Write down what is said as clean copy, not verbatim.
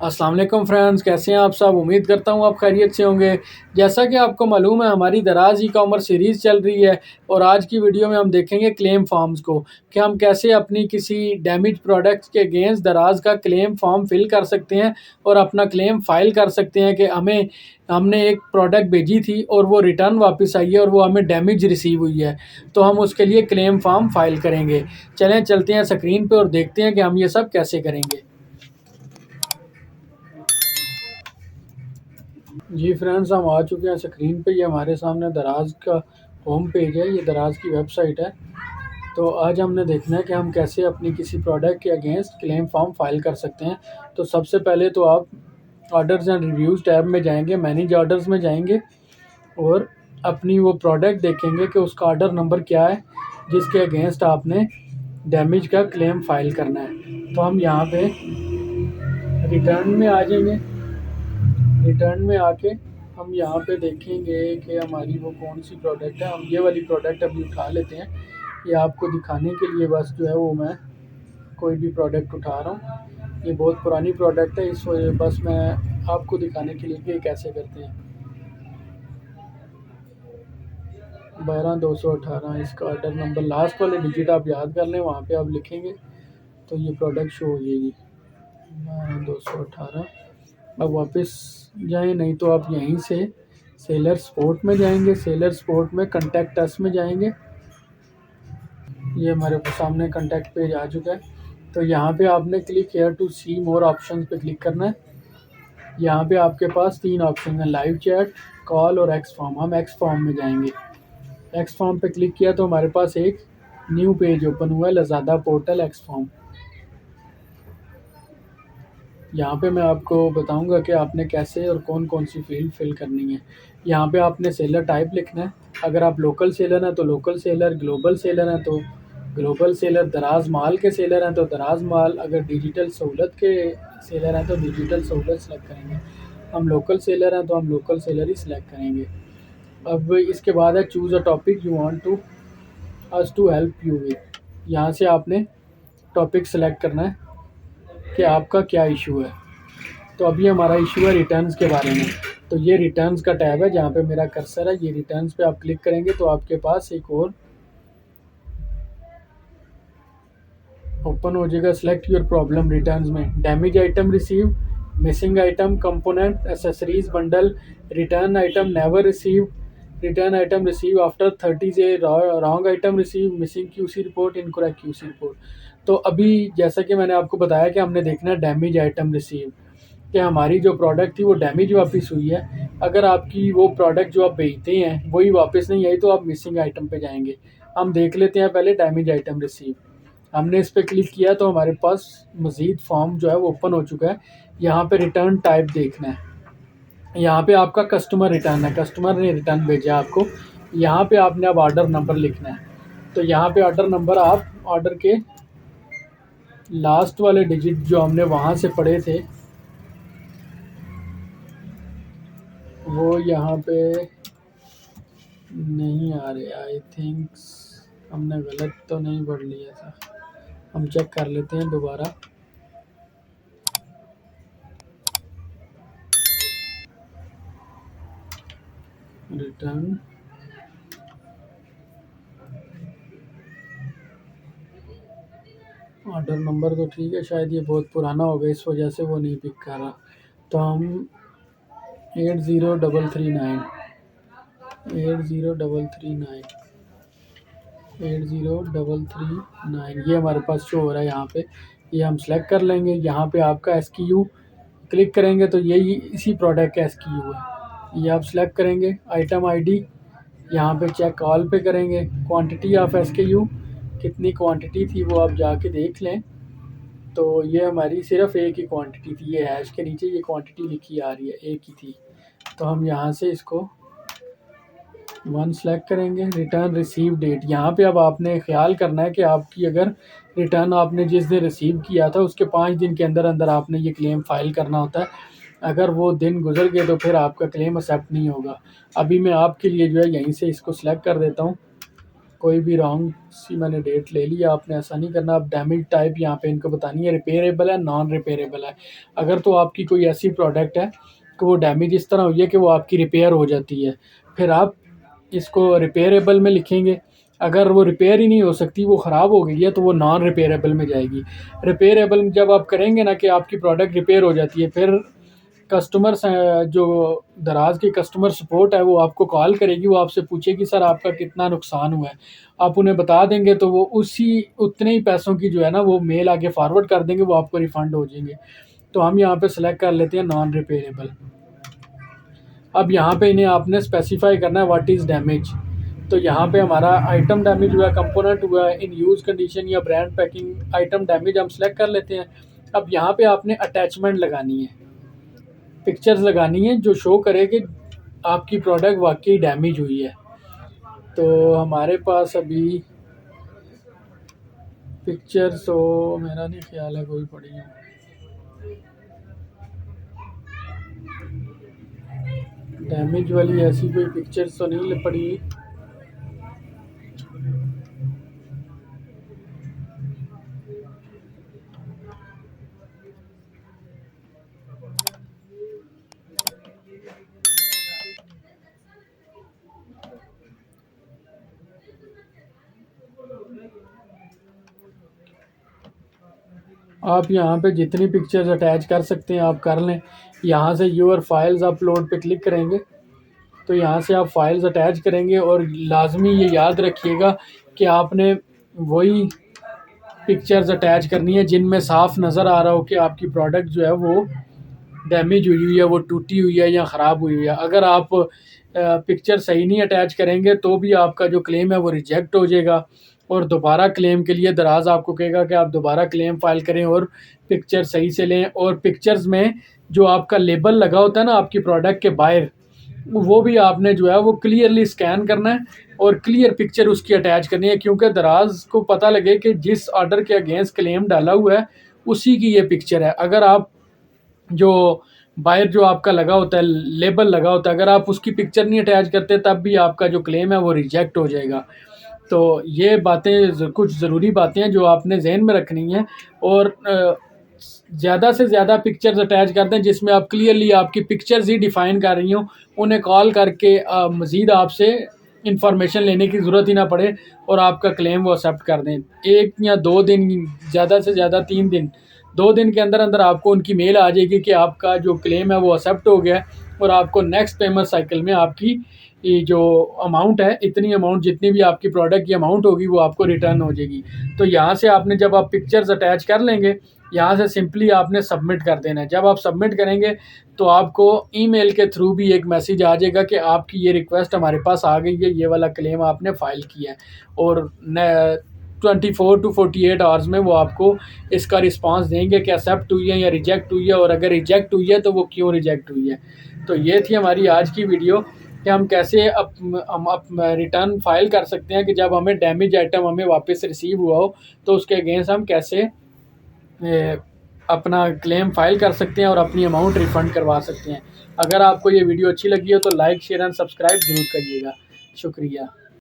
अस्सलाम वालेकुम फ्रेंड्स, कैसे हैं आप सब। उम्मीद करता हूँ आप खैरियत से होंगे। जैसा कि आपको मालूम है, हमारी दराज ई कॉमर्स सीरीज़ चल रही है और आज की वीडियो में हम देखेंगे क्लेम फॉर्म्स को कि हम कैसे अपनी किसी डैमेज प्रोडक्ट्स के अगेंस्ट दराज का क्लेम फॉर्म फिल कर सकते हैं और अपना क्लेम फाइल कर सकते हैं कि हमने एक प्रोडक्ट भेजी थी और वो रिटर्न वापस आई है और वो हमें डैमेज रिसीव हुई है, तो हम उसके लिए क्लेम फॉर्म फाइल करेंगे। चलें चलते हैं स्क्रीन पर और देखते हैं कि हम ये सब कैसे करेंगे। जी फ्रेंड्स, हम आ चुके हैं स्क्रीन पे। ये हमारे सामने दराज का होम पेज है, ये दराज की वेबसाइट है। तो आज हमने देखना है कि हम कैसे अपनी किसी प्रोडक्ट के अगेंस्ट क्लेम फॉर्म फाइल कर सकते हैं। तो सबसे पहले तो आप ऑर्डर्स एंड रिव्यूज़ टैब में जाएंगे, मैनेज ऑर्डर्स में जाएंगे और अपनी वो प्रोडक्ट देखेंगे कि उसका ऑर्डर नंबर क्या है जिसके अगेंस्ट आपने डैमेज का क्लेम फाइल करना है। तो हम यहाँ पे रिटर्न में आ जाएंगे। रिटर्न में आके हम यहाँ पे देखेंगे कि हमारी वो कौन सी प्रोडक्ट है। हम ये वाली प्रोडक्ट अभी उठा लेते हैं, ये आपको दिखाने के लिए बस जो है वो मैं कोई भी प्रोडक्ट उठा रहा हूँ। ये बहुत पुरानी प्रोडक्ट है, इस वजह बस मैं आपको दिखाने के लिए कि कैसे करते हैं। 12218 इसका ऑर्डर नंबर, लास्ट वाले डिजिट आप याद कर लें, वहाँ पे आप लिखेंगे तो ये प्रोडक्ट शो हो जाएगी 12218। अब वापस जाएं, नहीं तो आप यहीं से सेलर सपोर्ट में जाएंगे। सेलर सपोर्ट में कॉन्टैक्ट अस में जाएंगे। ये हमारे सामने कॉन्टैक्ट पेज आ चुका है। तो यहाँ पे आपने click here to see more options पे क्लिक करना है। यहाँ पे आपके पास 3 ऑप्शन है, लाइव चैट, कॉल और एक्स फॉर्म। हम एक्स फॉर्म में जाएंगे। एक्स फॉर्म पे क्लिक किया तो हमारे पास एक न्यू पेज ओपन हुआ है, लज़ादा पोर्टल एक्स फॉर्म। यहाँ पे मैं आपको बताऊंगा कि आपने कैसे और कौन कौन सी फील्ड फिल करनी है। यहाँ पे आपने सेलर टाइप लिखना है। अगर आप लोकल सेलर हैं तो लोकल सेलर, ग्लोबल सेलर हैं तो ग्लोबल सेलर, दराज माल के सेलर हैं तो दराज माल, अगर डिजिटल सहूलत के सेलर हैं तो डिजिटल सहूलत सेलेक्ट करेंगे। हम लोकल सेलर हैं तो हम लोकल सेलर ही सिलेक्ट करेंगे। अब इसके बाद है choose a topic you want to us to help you with. यहाँ से आपने टॉपिक सेलेक्ट करना है कि आपका क्या इशू है। तो अभी हमारा इशू है रिटर्न्स के बारे में। तो ये रिटर्न्स का टैब है, जहाँ पे मेरा कर्सर है, ये रिटर्न्स पे आप क्लिक करेंगे तो आपके पास एक और ओपन हो जाएगा। सेलेक्ट योर प्रॉब्लम रिटर्न्स में damage item receive, missing item, component, accessories bundle, return item never receive, return item receive after 30 days, wrong item receive, missing QC report, incorrect QC report. तो अभी जैसा कि मैंने आपको बताया कि हमने देखना है डैमेज आइटम रिसीव, कि हमारी जो प्रोडक्ट थी वो डैमेज वापस हुई है। अगर आपकी वो प्रोडक्ट जो आप बेचते हैं वही वापस नहीं आई तो आप मिसिंग आइटम पे जाएंगे। हम देख लेते हैं पहले डैमेज आइटम रिसीव। हमने इस पर क्लिक किया तो हमारे पास मज़ीद फॉर्म जो है वो ओपन हो चुका है। यहाँ पे रिटर्न टाइप देखना है। यहाँ पे आपका कस्टमर रिटर्न है, कस्टमर ने रिटर्न भेजा आपको। यहाँ पे आपने अब ऑर्डर नंबर लिखना है। तो यहाँ पे ऑर्डर नंबर आप ऑर्डर के लास्ट वाले डिजिट जो हमने वहाँ से पढ़े थे वो यहाँ पे नहीं आ रहे। आई थिंक्स हमने गलत तो नहीं पढ़ लिया था, हम चेक कर लेते हैं दोबारा। रिटर्न ऑर्डर नंबर तो ठीक है, शायद ये बहुत पुराना हो गया इस वजह से वो नहीं पिक कर रहा। तो हम 80339 80339 80339 ये हमारे पास शो हो रहा है यहाँ पे। ये हम सेलेक्ट कर लेंगे। यहाँ पे आपका SKU क्लिक करेंगे तो यही इसी प्रोडक्ट का SKU है, ये आप सेलेक्ट करेंगे। आइटम ID यहाँ पे चेक ऑल पे करेंगे। क्वांटिटी ऑफ SKU, कितनी क्वांटिटी थी वो आप जाके देख लें। तो ये हमारी सिर्फ एक ही क्वांटिटी थी, ये हैश के नीचे ये क्वांटिटी लिखी आ रही है, एक ही थी। तो हम यहाँ से इसको 1 सेलेक्ट करेंगे। रिटर्न रिसीव डेट, यहाँ पे अब आपने ख्याल करना है कि आपकी अगर रिटर्न आपने जिस दिन रिसीव किया था उसके 5 दिन के अंदर अंदर आपने ये क्लेम फाइल करना होता है। अगर वो दिन गुजर गए तो फिर आपका क्लेम एक्सेप्ट नहीं होगा। अभी मैं आपके लिए जो है यहीं से इसको सिलेक्ट कर देता हूँ। कोई भी रॉन्ग सी मैंने डेट ले ली, आपने ऐसा नहीं करना। आप डैमेज टाइप यहाँ पे इनको बतानी है, रिपेयरेबल है, नॉन रिपेयरेबल है। अगर तो आपकी कोई ऐसी प्रोडक्ट है कि वो डैमेज इस तरह हुई है कि वो आपकी रिपेयर हो जाती है, फिर आप इसको रिपेयरेबल में लिखेंगे। अगर वो रिपेयर ही नहीं हो सकती, वो ख़राब हो गई है, तो वो नॉन रिपेयरेबल में जाएगी। रिपेयरेबल जब आप करेंगे ना कि आपकी प्रोडक्ट रिपेयर हो जाती है, फिर कस्टमर जो दराज की कस्टमर सपोर्ट है वो आपको कॉल करेगी, वो आपसे पूछेगी सर आपका कितना नुकसान हुआ है। आप उन्हें बता देंगे तो वो उसी उतने ही पैसों की जो है ना वो मेल आगे फॉरवर्ड कर देंगे, वो आपको रिफ़ंड हो जाएंगे। तो हम यहाँ पे सेलेक्ट कर लेते हैं नॉन रिपेयरेबल। अब यहाँ पे इन्हें आपने स्पेसिफाई करना है व्हाट इज़ डैमेज। तो यहाँ पे हमारा आइटम डैमेज हुआ है, कंपोनेंट हुआ है, इन यूज़ कंडीशन या ब्रांड पैकिंग आइटम डैमेज हम सेलेक्ट कर लेते हैं। अब यहाँ पे आपने अटैचमेंट लगानी है, पिक्चर्स लगानी है जो शो करे कि आपकी प्रोडक्ट वाकई डैमेज हुई है। तो हमारे पास अभी पिक्चर्स तो मेरा नहीं ख्याल है कोई पड़ी है। डैमेज वाली ऐसी कोई पिक्चर्स तो नहीं पड़ी। आप यहाँ पे जितनी पिक्चर्स अटैच कर सकते हैं आप कर लें। यहाँ से यूर फाइल्स अपलोड पे क्लिक करेंगे तो यहाँ से आप फाइल्स अटैच करेंगे, और लाजमी ये याद रखिएगा कि आपने वही पिक्चर्स अटैच करनी है जिनमें साफ नज़र आ रहा हो कि आपकी प्रोडक्ट जो है वो डैमेज हुई है, वो टूटी हुई है या ख़राब हुई है। अगर आप पिक्चर सही नहीं अटैच करेंगे तो भी आपका जो क्लेम है वो रिजेक्ट हो जाएगा, और दोबारा क्लेम के लिए दराज आपको कहेगा कि आप दोबारा क्लेम फाइल करें और पिक्चर सही से लें। और पिक्चर्स में जो आपका लेबल लगा होता है ना आपकी प्रोडक्ट के बाहर, वो भी आपने जो है वो क्लियरली स्कैन करना है और क्लियर पिक्चर उसकी अटैच करनी है, क्योंकि दराज को पता लगे कि जिस ऑर्डर के अगेंस्ट क्लेम डाला हुआ है उसी की ये पिक्चर है। अगर आप जो बाहर जो आपका लगा होता है लेबल लगा होता है, अगर आप उसकी पिक्चर नहीं अटैच करते तब भी आपका जो क्लेम है वो रिजेक्ट हो जाएगा। तो ये बातें कुछ ज़रूरी बातें हैं जो आपने जहन में रखनी है। और ज़्यादा से ज़्यादा पिक्चर्स अटैच कर दें जिसमें आप क्लियरली आपकी पिक्चर्स ही डिफ़ाइन कर रही हों। उन्हें कॉल करके मज़ीद आपसे इंफॉर्मेशन लेने की ज़रूरत ही ना पड़े और आपका क्लेम वो एक्सेप्ट कर दें। 1 या 2 दिन, ज़्यादा से ज़्यादा 3 दिन, 2 दिन के अंदर अंदर आपको उनकी मेल आ जाएगी कि आपका जो क्लेम है वो एक्सेप्ट हो गया है, और आपको नेक्स्ट पेमेंट साइकिल में आपकी ये जो अमाउंट है, इतनी अमाउंट जितनी भी आपकी प्रोडक्ट की अमाउंट होगी वो आपको रिटर्न हो जाएगी। तो यहाँ से आपने जब आप पिक्चर्स अटैच कर लेंगे, यहाँ से सिंपली आपने सबमिट कर देना है। जब आप सबमिट करेंगे तो आपको ईमेल के थ्रू भी एक मैसेज आ जाएगा कि आपकी ये रिक्वेस्ट हमारे पास आ गई है, ये वाला क्लेम आपने फ़ाइल किया है, और 24 to 48 आवर्स में वो आपको इसका रिस्पांस देंगे कि एक्सेप्ट हुई है या रिजेक्ट हुई है, और अगर रिजेक्ट हुई है तो वो क्यों रिजेक्ट हुई है। तो ये थी हमारी आज की वीडियो कि हम कैसे हम रिटर्न फाइल कर सकते हैं कि जब हमें डैमेज आइटम हमें वापस रिसीव हुआ हो तो उसके अगेंस्ट हम कैसे अपना क्लेम फाइल कर सकते हैं और अपनी अमाउंट रिफ़ंड करवा सकते हैं। अगर आपको ये वीडियो अच्छी लगी हो तो लाइक, शेयर एंड सब्सक्राइब ज़रूर करिएगा। शुक्रिया।